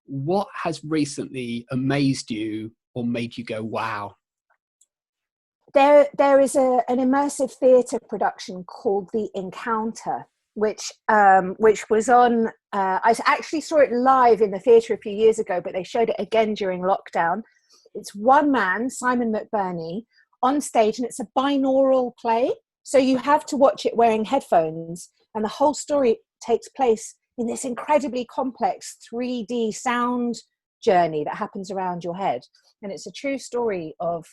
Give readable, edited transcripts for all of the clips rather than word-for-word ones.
what has recently amazed you or made you go, wow? There is an immersive theatre production called The Encounter, which was on, I actually saw it live in the theatre a few years ago, but they showed it again during lockdown. It's one man, Simon McBurney, on stage, and it's a binaural play. So you have to watch it wearing headphones, and the whole story takes place in this incredibly complex 3D sound journey that happens around your head. And it's a true story of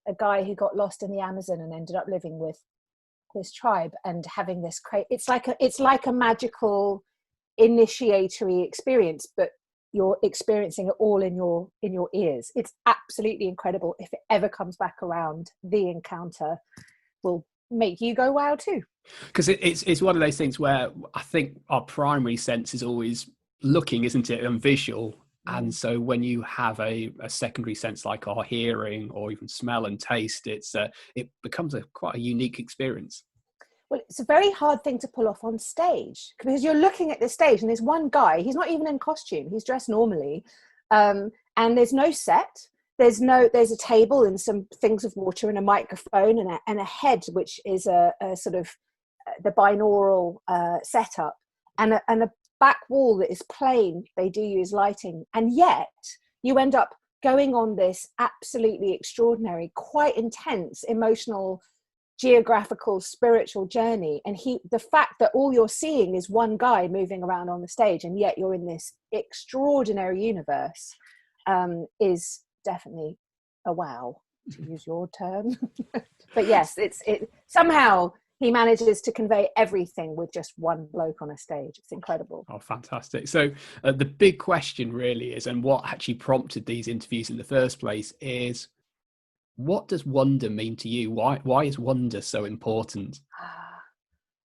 a guy who got lost in the Amazon and ended up living with this tribe and having this it's like a magical initiatory experience, but you're experiencing it all in your ears. It's absolutely incredible. If it ever comes back around, The Encounter will make you go wow too. Because it's one of those things where I think our primary sense is always looking, isn't it, and visual. And so when you have a secondary sense like our hearing or even smell and taste, it becomes quite a unique experience. Well, it's a very hard thing to pull off on stage, because you're looking at the stage and there's one guy, he's not even in costume, he's dressed normally, and there's no set. There's a table and some things of water and a microphone and a head, which is a sort of the binaural setup, and a back wall that is plain. They do use lighting, and yet you end up going on this absolutely extraordinary, quite intense, emotional, geographical, spiritual journey. And the fact that all you're seeing is one guy moving around on the stage, and yet you're in this extraordinary universe, is definitely a wow, to use your term. But yes, it somehow he manages to convey everything with just one bloke on a stage. It's incredible. Oh, fantastic. So the big question really is, and what actually prompted these interviews in the first place, is what does wonder mean to you? Why is wonder so important?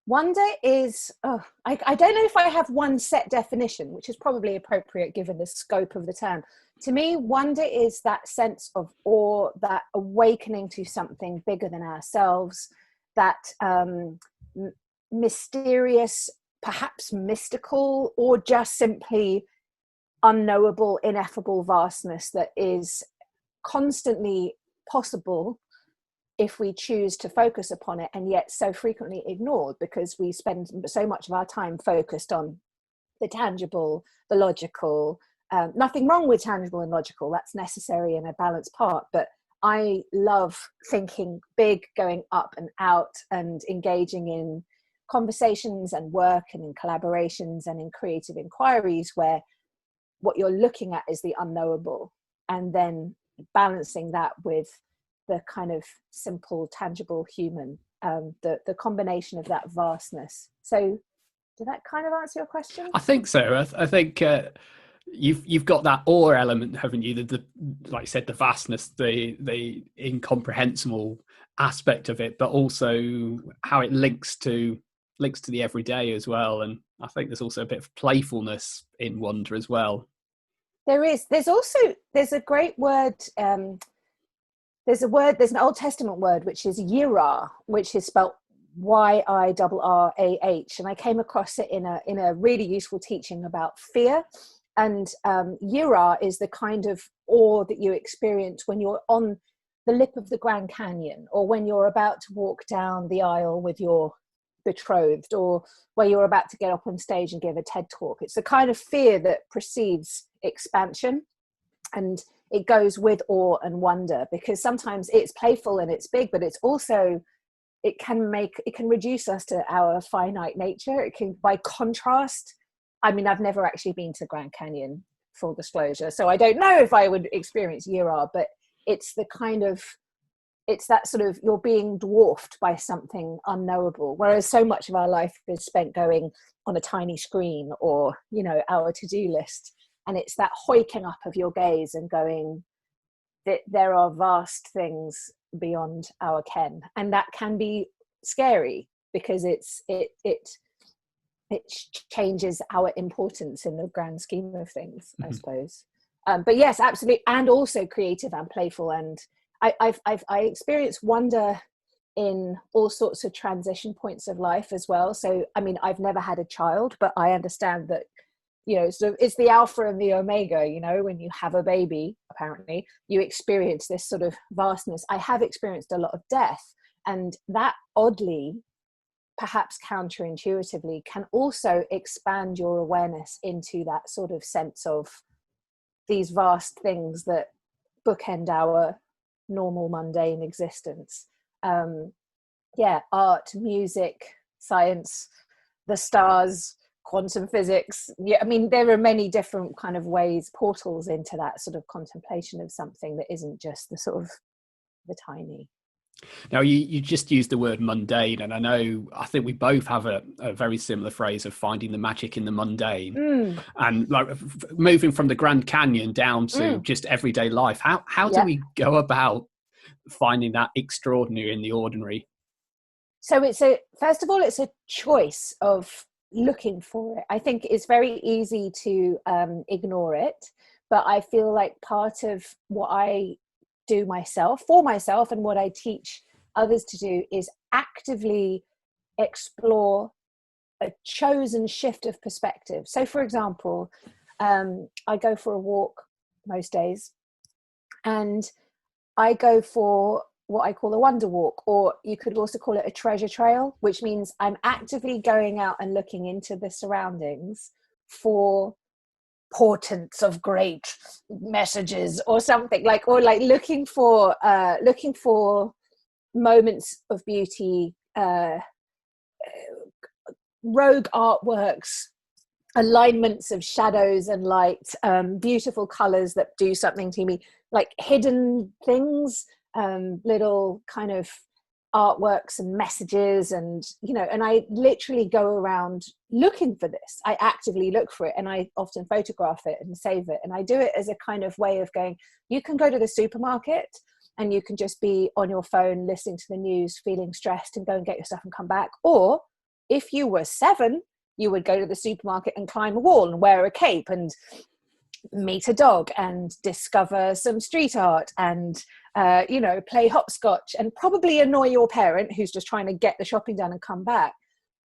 Wonder is, I don't know if I have one set definition, which is probably appropriate given the scope of the term. To me, wonder is that sense of awe, that awakening to something bigger than ourselves, that mysterious, perhaps mystical, or just simply unknowable, ineffable vastness that is constantly possible if we choose to focus upon it, and yet so frequently ignored because we spend so much of our time focused on the tangible, the logical. Nothing wrong with tangible and logical, that's necessary and a balanced part, but I love thinking big, going up and out and engaging in conversations and work and in collaborations and in creative inquiries where what you're looking at is the unknowable, and then balancing that with the kind of simple, tangible human, the combination of that vastness. So did that kind of answer your question? I think so. I think you've got that awe element, haven't you? The like I said, the vastness, the incomprehensible aspect of it, but also how it links to the everyday as well. And I think there's also a bit of playfulness in wonder as well. There is. There's a great word. There's an Old Testament word, which is yirah, which is spelt Yirrah, and I came across it in a really useful teaching about fear. And yirah is the kind of awe that you experience when you're on the lip of the Grand Canyon, or when you're about to walk down the aisle with your betrothed, or where you're about to get up on stage and give a TED talk. It's the kind of fear that precedes expansion, and it goes with awe and wonder, because sometimes it's playful and it's big, but it's also, it can reduce us to our finite nature. It can, by contrast, I mean, I've never actually been to Grand Canyon, full disclosure, so I don't know if I would experience Yirrah, but it's that sort of, you're being dwarfed by something unknowable, whereas so much of our life is spent going on a tiny screen or, our to-do list. And it's that hoiking up of your gaze and going, that there are vast things beyond our ken. And that can be scary, because it changes our importance in the grand scheme of things, I suppose. But yes, absolutely. And also creative and playful. And I experience wonder in all sorts of transition points of life as well. So, I mean, I've never had a child, but I understand that it's the alpha and the omega. When you have a baby, apparently you experience this sort of vastness. I have experienced a lot of death, and that, oddly, perhaps counterintuitively, can also expand your awareness into that sort of sense of these vast things that bookend our normal mundane existence. Art, music, science, the stars, quantum physics. There are many different kind of ways, portals into that sort of contemplation of something that isn't just the sort of the tiny. Now, you just used the word mundane, and I think we both have a very similar phrase of finding the magic in the mundane, and like moving from the Grand Canyon down to just everyday life. How do we go about finding that extraordinary in the ordinary? So first of all, it's a choice of looking for it. I think it's very easy to ignore it, but I feel like part of what I do for myself and what I teach others to do is actively explore a chosen shift of perspective. So for example, I go for a walk most days, and I go for what I call a wonder walk, or you could also call it a treasure trail, which means I'm actively going out and looking into the surroundings for portents of great messages or something, or looking for moments of beauty, rogue artworks, alignments of shadows and light, beautiful colors that do something to me, like hidden things, little kind of artworks and messages, and and I literally go around looking for this. I actively look for it, and I often photograph it and save it, and I do it as a kind of way of going, you can go to the supermarket and you can just be on your phone listening to the news, feeling stressed, and go and get your stuff and come back. Or if you were 7, you would go to the supermarket and climb a wall and wear a cape and meet a dog and discover some street art and play hopscotch and probably annoy your parent who's just trying to get the shopping done and come back.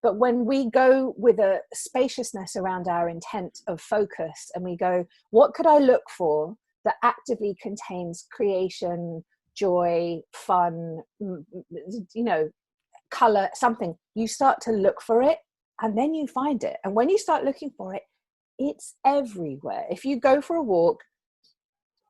But when we go with a spaciousness around our intent of focus, and we go, what could I look for that actively contains creation, joy, fun, color, something, you start to look for it, and then you find it. And when you start looking for it, it's everywhere. If you go for a walk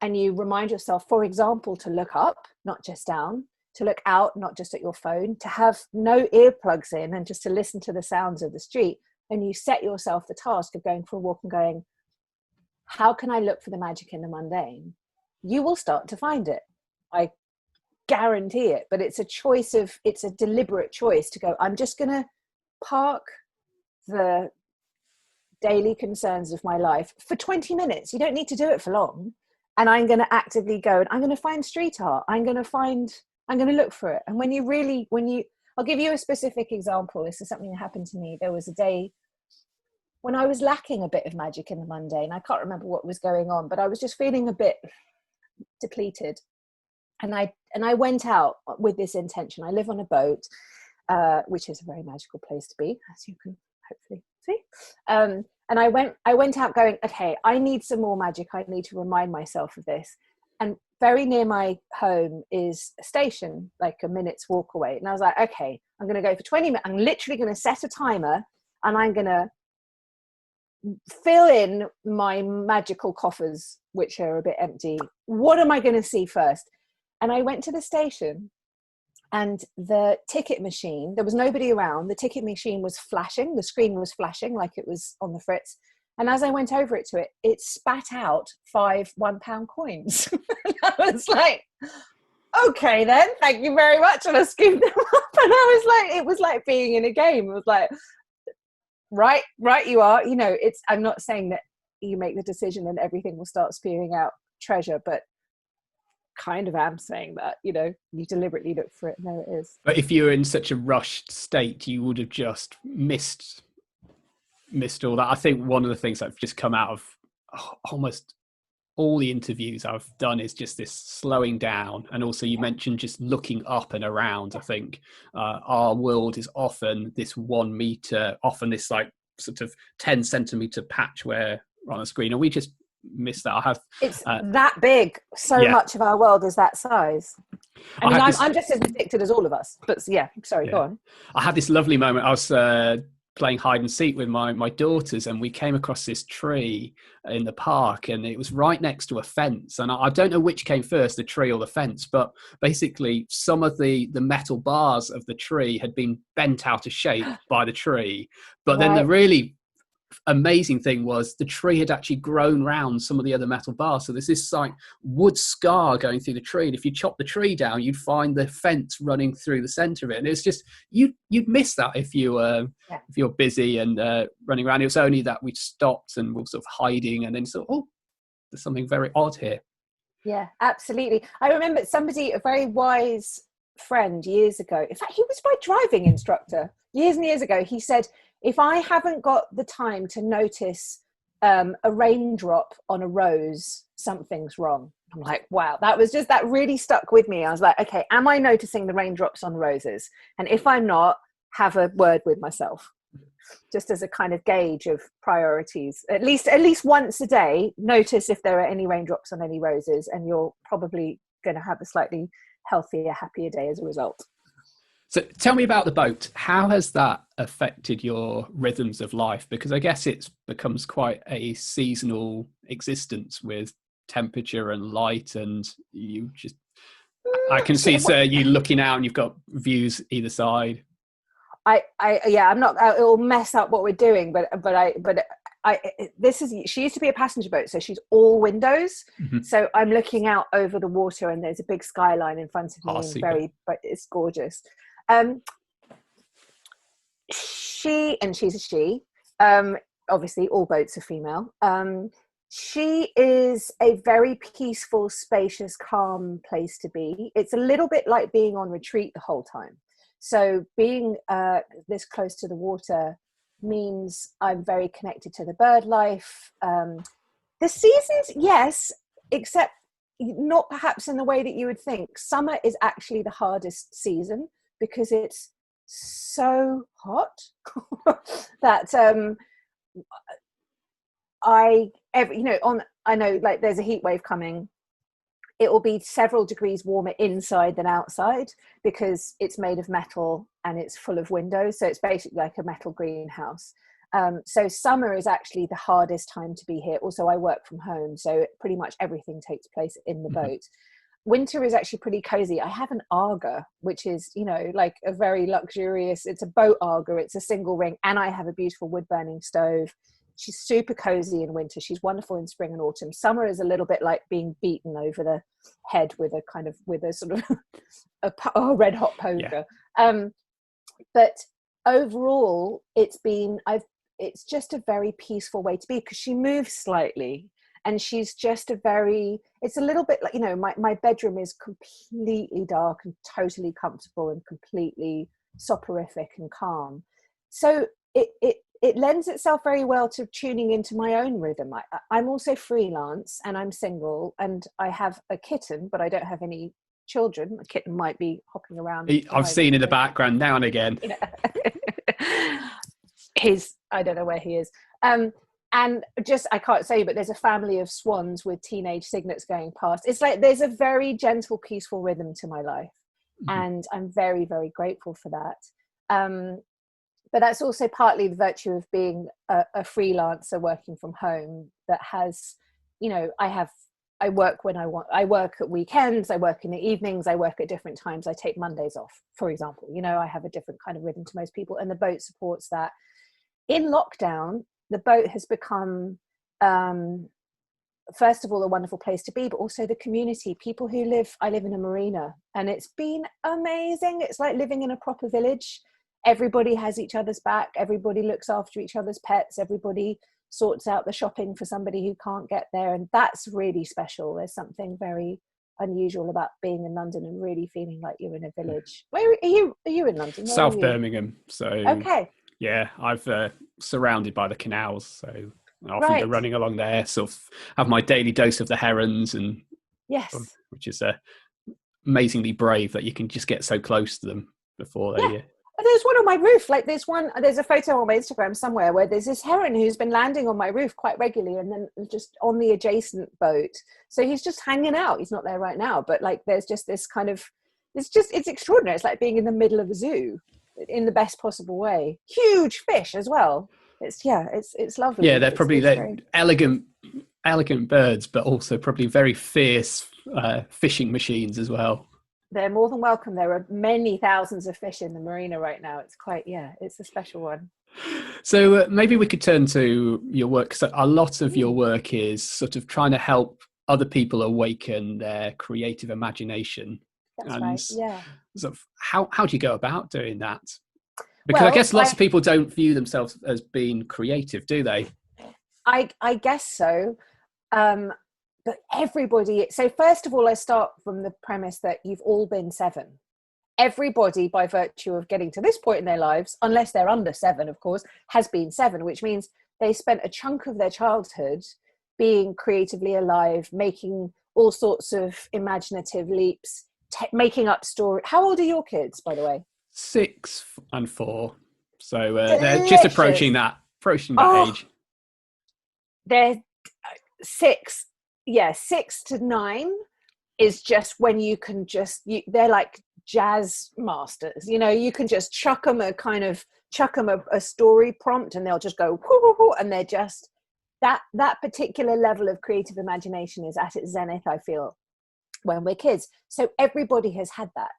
and you remind yourself, for example, to look up, not just down, to look out, not just at your phone, to have no earplugs in and just to listen to the sounds of the street, and you set yourself the task of going for a walk and going, how can I look for the magic in the mundane? You will start to find it. I guarantee it. But it's a deliberate choice to go, I'm just going to park the daily concerns of my life for 20 minutes. You don't need to do it for long. And I'm going to actively go, and I'm going to find street art. I'm going to look for it. And I'll give you a specific example. This is something that happened to me. There was a day when I was lacking a bit of magic in the mundane. I can't remember what was going on, but I was just feeling a bit depleted. And I went out with this intention. I live on a boat, which is a very magical place to be, as you can hopefully see. And I went out going, okay, I need some more magic. I need to remind myself of this. And very near my home is a station, like a minute's walk away. And I was like, okay, I'm going to go for 20 minutes. I'm literally going to set a timer, and I'm going to fill in my magical coffers, which are a bit empty. What am I going to see first? And I went to the station, and the ticket machine, there was nobody around. The ticket machine was flashing. The screen was flashing like it was on the fritz. And as I went over it to it, it spat out 5 £1 coins. I was like, okay then, thank you very much. And I scooped them up, and it was like being in a game. It was like, right, you are. I'm not saying that you make the decision and everything will start spewing out treasure, but kind of am saying that, you deliberately look for it, and there it is. But if you were in such a rushed state, you would have just missed all that. I think one of the things that's just come out of almost all the interviews I've done is just this slowing down. And also you mentioned just looking up and around. I think our world is often this 1 meter, often this like sort of 10 centimeter patch where on a screen, and we just miss that. I have it's that big. So much of our world is that size. I mean, I'm just as addicted as all of us, but go on. I had this lovely moment. I was playing hide and seek with my daughters, and we came across this tree in the park, and it was right next to a fence, and I don't know which came first, the tree or the fence, but basically some of the metal bars of the tree had been bent out of shape by the tree, but then the really amazing thing was the tree had actually grown round some of the other metal bars, so there's this like wood scar going through the tree, and if you chop the tree down you'd find the fence running through the center of it, and it's just you'd miss that if you're busy and running around. It was only that we stopped and we were sort of hiding, and then sort of, there's something very odd here. Yeah, absolutely. I remember somebody, a very wise friend years ago, in fact he was my driving instructor years and years ago, he said, if I haven't got the time to notice a raindrop on a rose, something's wrong. I'm like, wow, that really stuck with me. I was like, okay, am I noticing the raindrops on roses? And if I'm not, have a word with myself, just as a kind of gauge of priorities. At least once a day, notice if there are any raindrops on any roses, and you're probably going to have a slightly healthier, happier day as a result. So tell me about the boat. How has that affected your rhythms of life? Because I guess it becomes quite a seasonal existence with temperature and light, and you just, I can see you looking out and you've got views either side. I'm not, it will mess up what we're doing, but she used to be a passenger boat, so she's all windows. Mm-hmm. So I'm looking out over the water and there's a big skyline in front of me, but it's gorgeous. She's a she, obviously all boats are female. She is a very peaceful, spacious, calm place to be. It's a little bit like being on retreat the whole time. So being this close to the water means I'm very connected to the bird life. The seasons, yes, except not perhaps in the way that you would think. Summer is actually the hardest season because it's so hot that I know like there's a heat wave coming. It will be several degrees warmer inside than outside because it's made of metal and it's full of windows. So it's basically like a metal greenhouse. So summer is actually the hardest time to be here. Also, I work from home, so pretty much everything takes place in the boat. Winter is actually pretty cozy. I have an Arga, which is, like a very luxurious, it's a boat Arga. It's a single ring. And I have a beautiful wood burning stove. She's super cozy in winter. She's wonderful in spring and autumn. Summer is a little bit like being beaten over the head with a sort of a red hot poker. Yeah. But overall, it's just a very peaceful way to be because she moves slightly. And she's just it's a little bit like, my bedroom is completely dark and totally comfortable and completely soporific and calm. So it lends itself very well to tuning into my own rhythm. I'm also freelance and I'm single and I have a kitten, but I don't have any children. A kitten might be hopping around. I've seen in the background now and again. I don't know where he is. And just, I can't say, but there's a family of swans with teenage cygnets going past. It's like there's a very gentle, peaceful rhythm to my life. Mm-hmm. And I'm very, very grateful for that. But that's also partly the virtue of being a freelancer working from home that has, I work when I want. I work at weekends, I work in the evenings, I work at different times. I take Mondays off, for example. I have a different kind of rhythm to most people, and the boat supports that. In lockdown, the boat has become, first of all, a wonderful place to be, but also the community. People I live in a marina, and it's been amazing. It's like living in a proper village. Everybody has each other's back. Everybody looks after each other's pets. Everybody sorts out the shopping for somebody who can't get there. And that's really special. There's something very unusual about being in London and really feeling like you're in a village. Where are you in London? South Birmingham. So okay. Yeah, I've surrounded by the canals, so I often go running along there, sort of have my daily dose of the herons, and yes, which is amazingly brave that you can just get so close to them before they. But there's one on my roof. Like there's a photo on my Instagram somewhere where there's this heron who's been landing on my roof quite regularly, and then just on the adjacent boat. So he's just hanging out. He's not there right now, but like there's just this kind of, it's extraordinary. It's like being in the middle of a zoo in the best possible way. Huge fish as well. It's lovely. Yeah, they're probably elegant birds, but also probably very fierce fishing machines as well. They're more than welcome. There are many thousands of fish in the marina right now. It's quite, it's a special one. So maybe we could turn to your work. So a lot of your work is sort of trying to help other people awaken their creative imagination. That's right. Yeah. Sort of how do you go about doing that? Because I guess lots of people don't view themselves as being creative, do they? I guess so. But everybody, so first of all, I start from the premise that you've all been 7. Everybody, by virtue of getting to this point in their lives, unless they're under 7, of course, has been 7, which means they spent a chunk of their childhood being creatively alive, making all sorts of imaginative leaps, making up stories. How old are your kids, by the way? 6 and 4. So they're just approaching that age. They're 6. Yeah, 6 to 9 is just when you can they're like jazz masters. You can just chuck them a story prompt and they'll just go whoo, whoo, whoo, and they're just that particular level of creative imagination is at its zenith, I feel, when we're kids. So everybody has had that.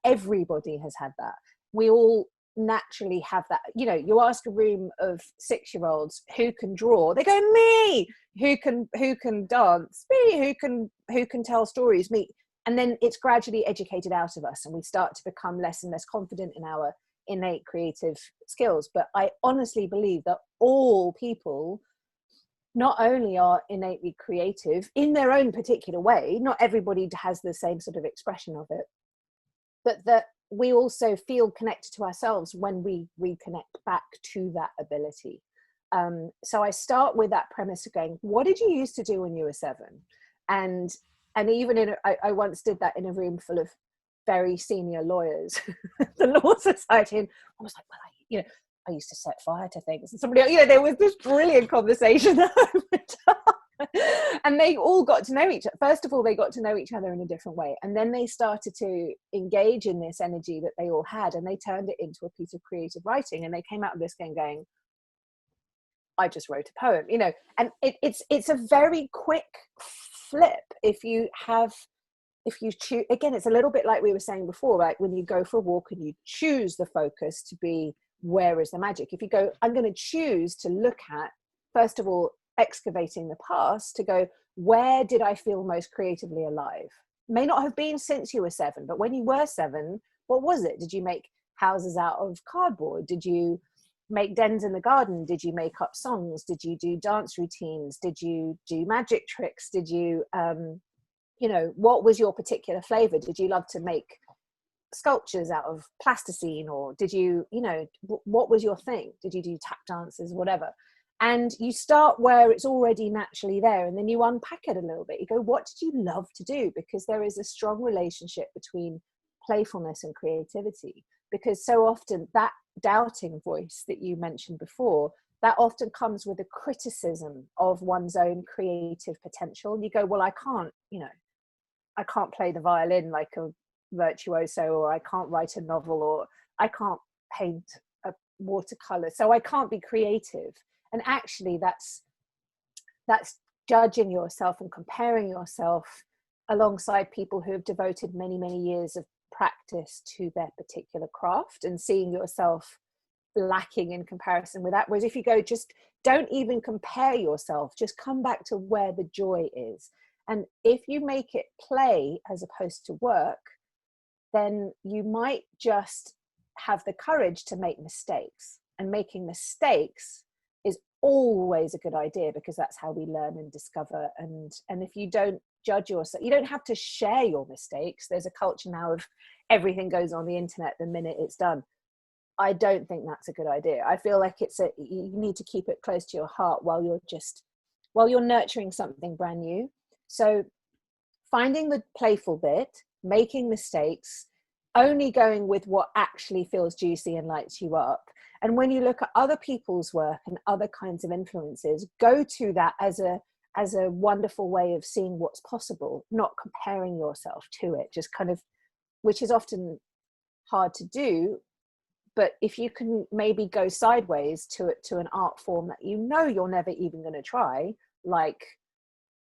We all naturally have that. You ask a room of 6-year-olds who can draw, they go me. Who can dance, me. Who can tell stories, me. And then it's gradually educated out of us, and we start to become less and less confident in our innate creative skills. But I honestly believe that all people not only are innately creative in their own particular way, not everybody has the same sort of expression of it, but that we also feel connected to ourselves when we reconnect back to that ability. So I start with that premise of going, what did you used to do when you were 7? And even I once did that in a room full of very senior lawyers, the Law Society, and I was like, well, I used to set fire to things. And somebody, there was this brilliant conversation and they all got to know each other. First of all, they got to know each other in a different way. And then they started to engage in this energy that they all had, and they turned it into a piece of creative writing. And they came out of this going, I just wrote a poem, and it's a very quick flip. If you choose, again, it's a little bit like we were saying before, like when you go for a walk and you choose the focus to be, where is the magic? If you go, I'm going to choose to look at, first of all, excavating the past, to go, where did I feel most creatively alive? May not have been since you were 7, but when you were 7, what was it? Did you make houses out of cardboard? Did you make dens in the garden? Did you make up songs? Did you do dance routines? Did you do magic tricks? Did you what was your particular flavor? Did you love to make sculptures out of plasticine, or did you what was your thing? Did you do tap dances, whatever? And you start where it's already naturally there, and then you unpack it a little bit. You go, what did you love to do? Because there is a strong relationship between playfulness and creativity, because so often that doubting voice that you mentioned before, that often comes with a criticism of one's own creative potential. And you go, well, I can't play the violin like a virtuoso, or I can't write a novel, or I can't paint a watercolor, so I can't be creative. And actually that's judging yourself and comparing yourself alongside people who have devoted many, many years of practice to their particular craft, and seeing yourself lacking in comparison with that. Whereas if you go, just don't even compare yourself, just come back to where the joy is. And if you make it play as opposed to work, then you might just have the courage to make mistakes. And making mistakes is always a good idea, because that's how we learn and discover. And if you don't judge yourself, you don't have to share your mistakes. There's a culture now of everything goes on the internet the minute it's done. I don't think that's a good idea. I feel like you need to keep it close to your heart while you're nurturing something brand new. So finding the playful bit, making mistakes, only going with what actually feels juicy and lights you up. And when you look at other people's work and other kinds of influences, go to that as a wonderful way of seeing what's possible, not comparing yourself to it, just kind of, which is often hard to do. But if you can maybe go sideways to an art form that you know you're never even going to try, like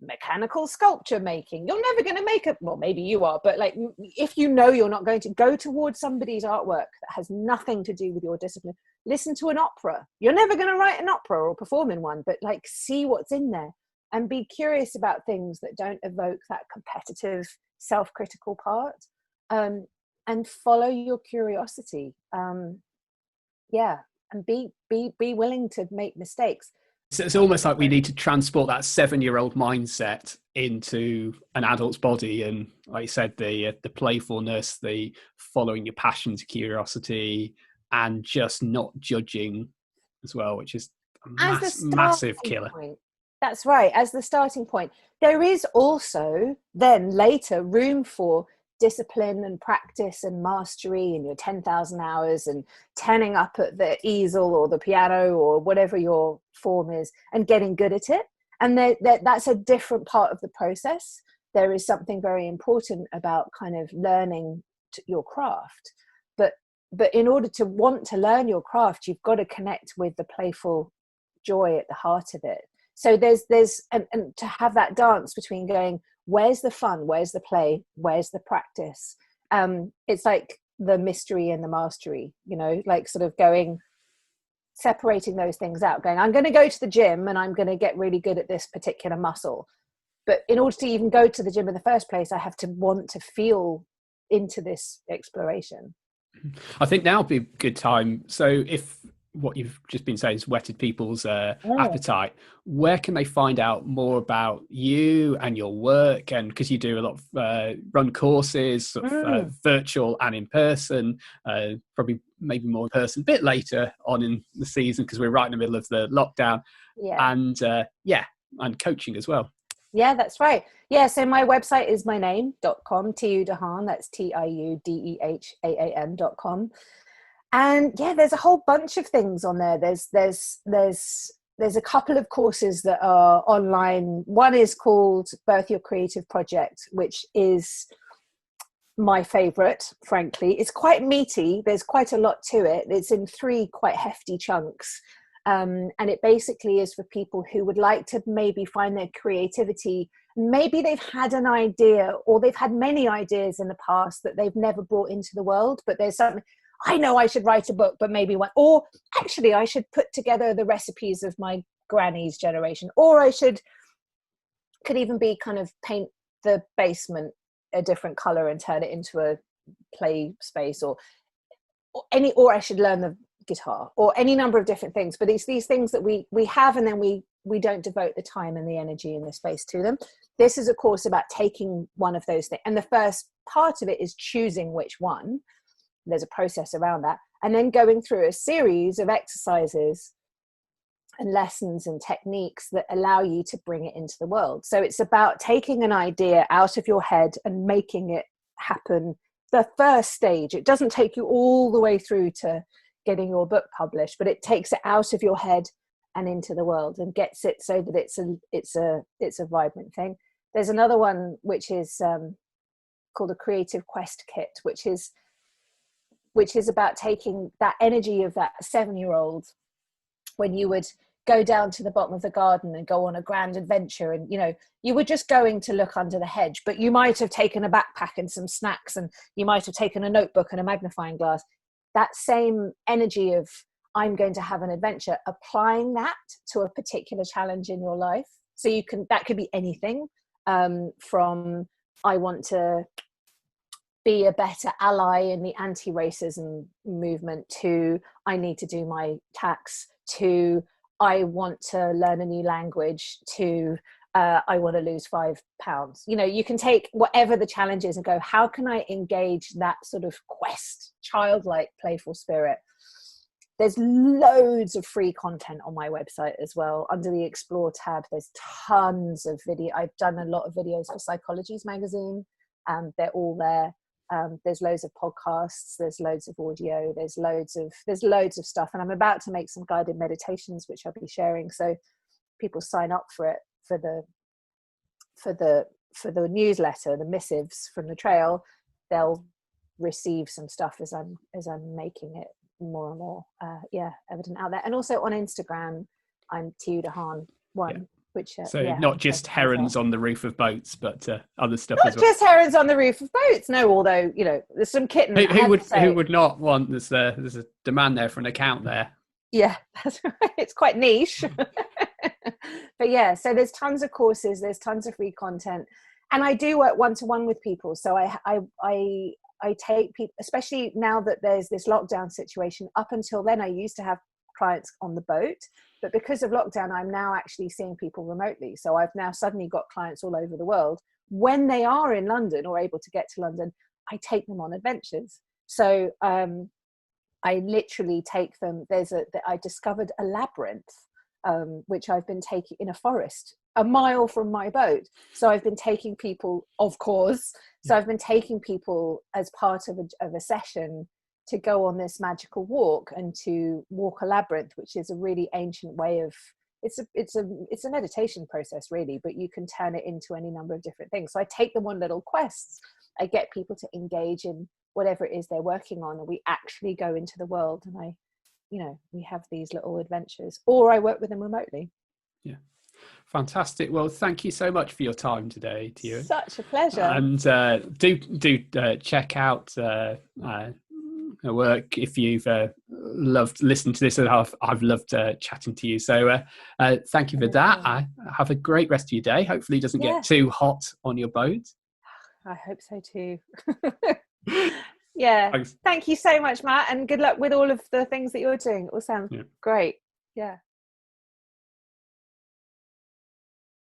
mechanical sculpture making, you're never going to make it, well, maybe you are, but like, if you know you're not going to, go towards somebody's artwork that has nothing to do with your discipline. Listen to an opera. You're never going to write an opera or perform in one, but like, see what's in there and be curious about things that don't evoke that competitive, self-critical part, and follow your curiosity. Yeah, and be willing to make mistakes. So it's almost like we need to transport that 7-year-old mindset into an adult's body, and like you said, the playfulness, the following your passions, curiosity, and just not judging as well, which is a massive killer. Point. That's right, as the starting point. There is also then later room for discipline and practice and mastery and your 10,000 hours and turning up at the easel or the piano or whatever your form is and getting good at it. And that's a different part of the process. There is something very important about kind of learning your craft. But in order to want to learn your craft, you've got to connect with the playful joy at the heart of it. So there's and to have that dance between going, where's the fun, where's the play, where's the practice? It's like the mystery and the mastery, you know, like sort of going, separating those things out, going, I'm going to go to the gym and I'm going to get really good at this particular muscle. But in order to even go to the gym in the first place, I have to want to feel into this exploration. I think now would be a good time. So if what you've just been saying has whetted people's appetite, where can they find out more about you and your work? And because you do a lot of run courses, sort of, virtual and in person, probably maybe more in person a bit later on in the season because we're right in the middle of the lockdown. And and coaching as well. Yeah, that's right. Yeah, so my website is myname.com, Tiu de Haan, that's TIUDEHAAN.com. And yeah, there's a whole bunch of things on there. There's a couple of courses that are online. One is called Birth Your Creative Project, which is my favorite, frankly. It's quite meaty. There's quite a lot to it. It's in 3 quite hefty chunks. And it basically is for people who would like to maybe find their creativity. Maybe they've had an idea or they've had many ideas in the past that they've never brought into the world, but there's something, I know I should write a book, but maybe one, or actually I should put together the recipes of my granny's generation, or could even be kind of paint the basement a different color and turn it into a play space, or I should learn the guitar, or any number of different things. But it's these things that we have, and then we don't devote the time and the energy and the space to them. This is a course about taking one of those things, and the first part of it is choosing which one. There's a process around that, and then going through a series of exercises and lessons and techniques that allow you to bring it into the world. So it's about taking an idea out of your head and making it happen. The first stage, it doesn't take you all the way through to getting your book published, but it takes it out of your head and into the world and gets it so that it's a vibrant thing. There's another one which is called a Creative Quest Kit, which is about taking that energy of that 7-year-old when you would go down to the bottom of the garden and go on a grand adventure, and you were just going to look under the hedge, but you might have taken a backpack and some snacks, and you might have taken a notebook and a magnifying glass. That same energy of I'm going to have an adventure, applying that to a particular challenge in your life. So that could be anything, from I want to be a better ally in the anti-racism movement, to I need to do my tax, to I want to learn a new language, to I want to lose 5 pounds. You can take whatever the challenge is and go, how can I engage that sort of quest, childlike, playful spirit? There's loads of free content on my website as well. Under the Explore tab, there's tons of video. I've done a lot of videos for Psychologies magazine, and they're all there. There's loads of podcasts, there's loads of audio, there's loads of stuff, and I'm about to make some guided meditations which I'll be sharing, so people sign up for it, for the newsletter, the missives from the trail, they'll receive some stuff as I'm making it more and more evident out there. And also on Instagram I'm Tiu de Haan 1, which not just herons on the roof of boats, but other stuff not as well. just herons on the roof of boats, no, although there's some kitten. Who would not want, there's a demand there for an account there. Yeah, that's right, it's quite niche. But yeah, so there's tons of courses, there's tons of free content, and I do work one-to-one with people. So I take people, especially now that there's this lockdown situation. Up until then I used to have clients on the boat, but because of lockdown I'm now actually seeing people remotely. So I've now suddenly got clients all over the world. When they are in London or able to get to London, I take them on adventures. So I literally take them, I discovered a labyrinth which I've been taking in a forest a mile from my boat. So I've been taking people, of course, I've been taking people as part of a session to go on this magical walk and to walk a labyrinth, which is a really ancient way of, it's a meditation process really, but you can turn it into any number of different things. So I take them on little quests. I get people to engage in whatever it is they're working on, and we actually go into the world, and we have these little adventures, or I work with them remotely. Yeah. Fantastic. Well, thank you so much for your time today, Tiu. Such a pleasure. And do check out her work if you've loved listening to this. I've loved chatting to you. So thank you for that. Have a great rest of your day. Hopefully it doesn't get too hot on your boat. I hope so too. Yeah. Thanks. Thank you so much, Matt, and good luck with all of the things that you're doing. It all sounds great. Yeah.